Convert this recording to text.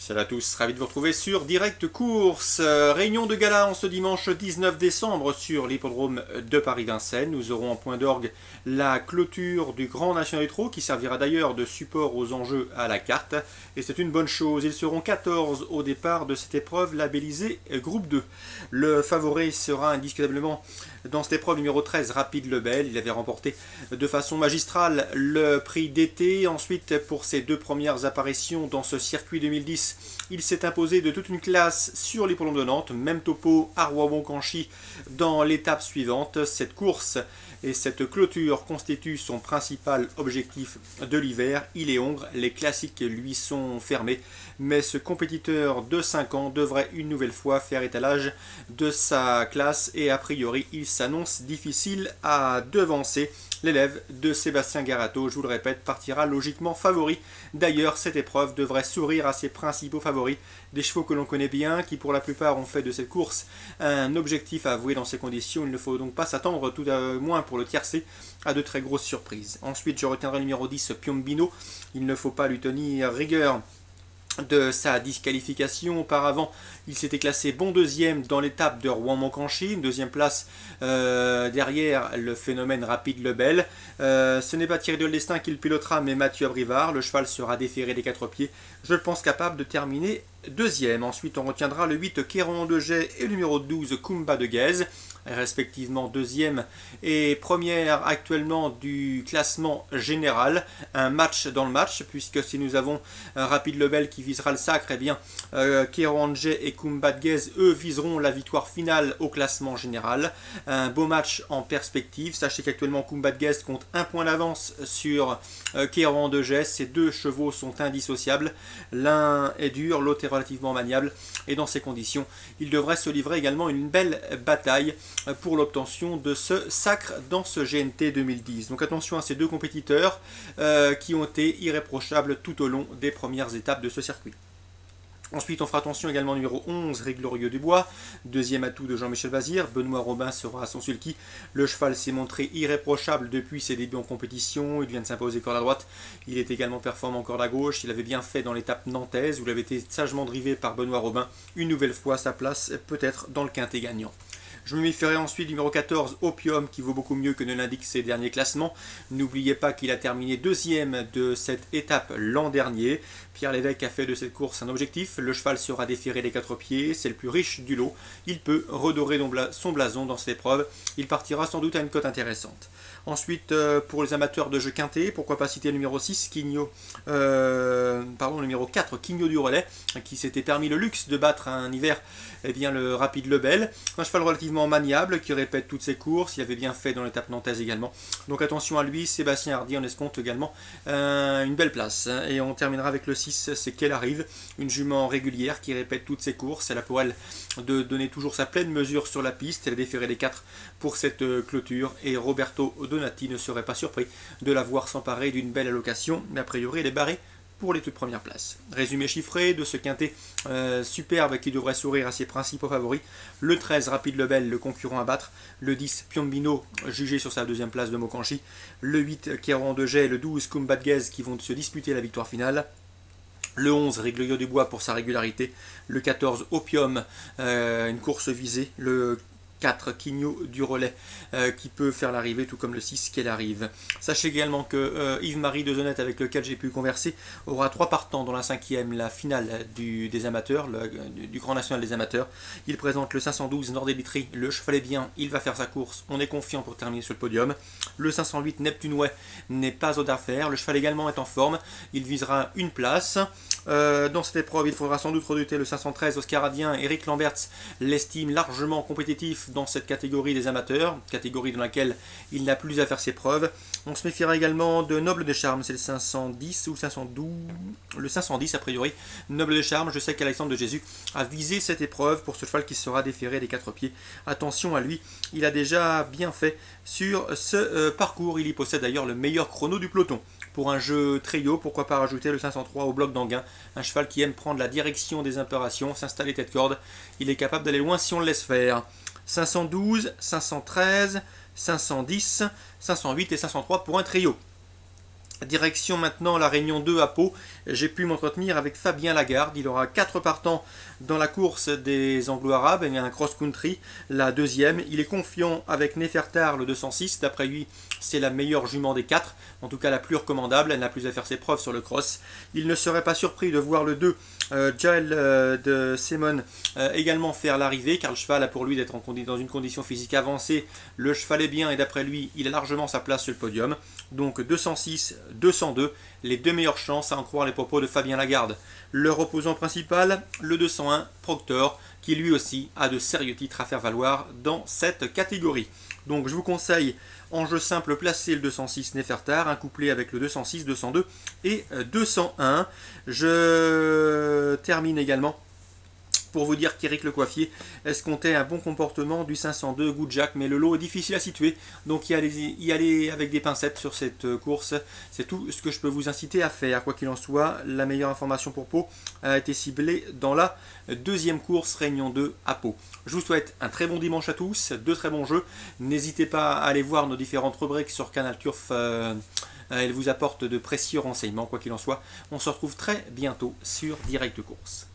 Salut à tous, ravi de vous retrouver sur Direct Course. Réunion de gala en ce dimanche 19 décembre sur l'hippodrome de Paris-Vincennes. Nous aurons en point d'orgue la clôture du Grand National du Trot qui servira d'ailleurs de support aux enjeux à la carte. Et c'est une bonne chose, ils seront 14 au départ de cette épreuve labellisée groupe 2. Le favori sera indiscutablement dans cette épreuve numéro 13, Rapide Lebel. Il avait remporté de façon magistrale le prix d'été. Ensuite, pour ses deux premières apparitions dans ce circuit 2010, il s'est imposé de toute une classe sur l'hippodrome de Nantes. Même topo à Rouen-Boncanchi dans l'étape suivante. Cette course et cette clôture constituent son principal objectif de l'hiver. Il est hongre, les classiques lui sont fermés. Mais ce compétiteur de 5 ans devrait une nouvelle fois faire étalage de sa classe et a priori il s'annonce difficile à devancer. L'élève de Sébastien Garato, je vous le répète, partira logiquement favori. D'ailleurs, cette épreuve devrait sourire à ses principaux favoris, des chevaux que l'on connaît bien, qui pour la plupart ont fait de cette course un objectif à avouer dans ces conditions. Il ne faut donc pas s'attendre, tout à moins pour le tiercé, à de très grosses surprises. Ensuite, je retiendrai le numéro 10, Piombino. Il ne faut pas lui tenir rigueur de sa disqualification. Auparavant, il s'était classé bon deuxième dans l'étape de Rouen-Boncanchi, une deuxième place derrière le phénomène Rapide Lebel. Ce n'est pas Thierry Doldestin qui le pilotera, mais Mathieu Abrivard. Le cheval sera déféré des quatre pieds, je le pense capable de terminer deuxième. Ensuite, on retiendra le 8 Kéron de Jet et le numéro 12 Kumba de Guèze, respectivement deuxième et première actuellement du classement général. Un match dans le match, puisque si nous avons Rapide Lebel qui visera le sacre, eh bien Kéron et Kumba de Guèze, eux, viseront la victoire finale au classement général. Un beau match en perspective. Sachez qu'actuellement Kumba de Guèze compte un point d'avance sur Kéron de Jet. Ces deux chevaux sont indissociables. L'un est dur, l'autre est relativement maniable. Et dans ces conditions, il devrait se livrer également une belle bataille pour l'obtention de ce sacre dans ce GNT 2010. Donc attention à ces deux compétiteurs qui ont été irréprochables tout au long des premières étapes de ce circuit. Ensuite, on fera attention également au numéro 11, Réglorieux Dubois, deuxième atout de Jean-Michel Vazir. Benoît Robin sera à son sulky. Le cheval s'est montré irréprochable depuis ses débuts en compétition. Il vient de s'imposer corde à droite. Il est également performant en corde à gauche. Il avait bien fait dans l'étape nantaise où il avait été sagement drivé par Benoît Robin. Une nouvelle fois, sa place peut-être dans le quintet gagnant. Je me méfierai ensuite du numéro 14, Opium, qui vaut beaucoup mieux que ne l'indiquent ses derniers classements. N'oubliez pas qu'il a terminé deuxième de cette étape l'an dernier. Pierre Lévesque a fait de cette course un objectif. Le cheval sera déféré des quatre pieds, c'est le plus riche du lot. Il peut redorer son blason dans cette épreuve. Il partira sans doute à une cote intéressante. Ensuite, pour les amateurs de jeu quintet, pourquoi pas citer le numéro 6, le numéro 4, Quigno du Relais, qui s'était permis le luxe de battre un hiver le Rapide Lebel. Un cheval relativement maniable, qui répète toutes ses courses, il avait bien fait dans l'étape nantaise également. Donc attention à lui, Sébastien Hardy en escompte également une belle place. Et on terminera avec le 6, c'est qu'elle arrive, une jument régulière qui répète toutes ses courses. Elle a pour elle de donner toujours sa pleine mesure sur la piste. Elle a déféré les 4 pour cette clôture et Roberto Donati ne serait pas surpris de la voir s'emparer d'une belle allocation, mais a priori elle est barrée pour les toutes premières places. Résumé chiffré de ce quintet superbe qui devrait sourire à ses principaux favoris. Le 13 Rapide Lebel, le concurrent à battre. Le 10 Piombino, jugé sur sa deuxième place de Mokanchi. Le 8 Kéron de Jet et le 12 Kumba de Guèze qui vont se disputer la victoire finale. Le 11, Réglorieux Dubois pour sa régularité. Le 14, Opium, une course visée. Le 4, Quigno du Relais, qui peut faire l'arrivée, tout comme le 6 qu'elle arrive. Sachez également que Yves-Marie Dezonnette, avec lequel j'ai pu converser, aura 3 partants dans la 5e, la finale des amateurs, du Grand National des amateurs. Il présente le 512 Nordelitri, le cheval est bien, il va faire sa course, on est confiant pour terminer sur le podium. Le 508 Neptuneway n'est pas aux affaires, le cheval également est en forme, il visera une place. Dans cette épreuve, il faudra sans doute redouter le 513 Oscaradien. Eric Lamberts l'estime largement compétitif dans cette catégorie des amateurs, catégorie dans laquelle il n'a plus à faire ses preuves. On se méfiera également de Noble de Charme, c'est le 510 ou le 512, le 510 a priori. Noble de Charme, je sais qu'Alexandre de Jésus a visé cette épreuve pour ce cheval qui sera déféré des 4 pieds. Attention à lui, il a déjà bien fait sur ce parcours, il y possède d'ailleurs le meilleur chrono du peloton. Pour un jeu trio, pourquoi pas rajouter le 503 au bloc d'Anguin, un cheval qui aime prendre la direction des impérations, s'installer tête corde, il est capable d'aller loin si on le laisse faire. 512, 513, 510, 508 et 503 pour un trio. Direction maintenant la Réunion 2 à Pau, j'ai pu m'entretenir avec Fabien Lagarde. Il aura 4 partants dans la course des Anglo-Arabes, il y a un cross-country, la deuxième. Il est confiant avec Nefertar, le 206. D'après lui, c'est la meilleure jument des 4, en tout cas la plus recommandable. Elle n'a plus à faire ses preuves sur le cross. Il ne serait pas surpris de voir le 2, Jael de Simon, également faire l'arrivée, car le cheval a pour lui d'être dans une condition physique avancée. Le cheval est bien et d'après lui, il a largement sa place sur le podium. Donc 206, 202, les deux meilleures chances à en croire les propos de Fabien Lagarde. Leur opposant principal, le 201, Proctor, qui lui aussi a de sérieux titres à faire valoir dans cette catégorie. Donc je vous conseille en jeu simple placer le 206 Nefertar, un couplet avec le 206, 202 et 201. Je termine également pour vous dire qu'Éric Le Coiffier escomptait un bon comportement du 502 Good Jack, mais le lot est difficile à situer, donc y aller avec des pincettes sur cette course. C'est tout ce que je peux vous inciter à faire. Quoi qu'il en soit, la meilleure information pour Pau a été ciblée dans la deuxième course, Réunion 2 à Pau. Je vous souhaite un très bon dimanche à tous, de très bons jeux. N'hésitez pas à aller voir nos différentes rubriques sur Canal Turf. Elles vous apportent de précieux renseignements. Quoi qu'il en soit, on se retrouve très bientôt sur Direct Course.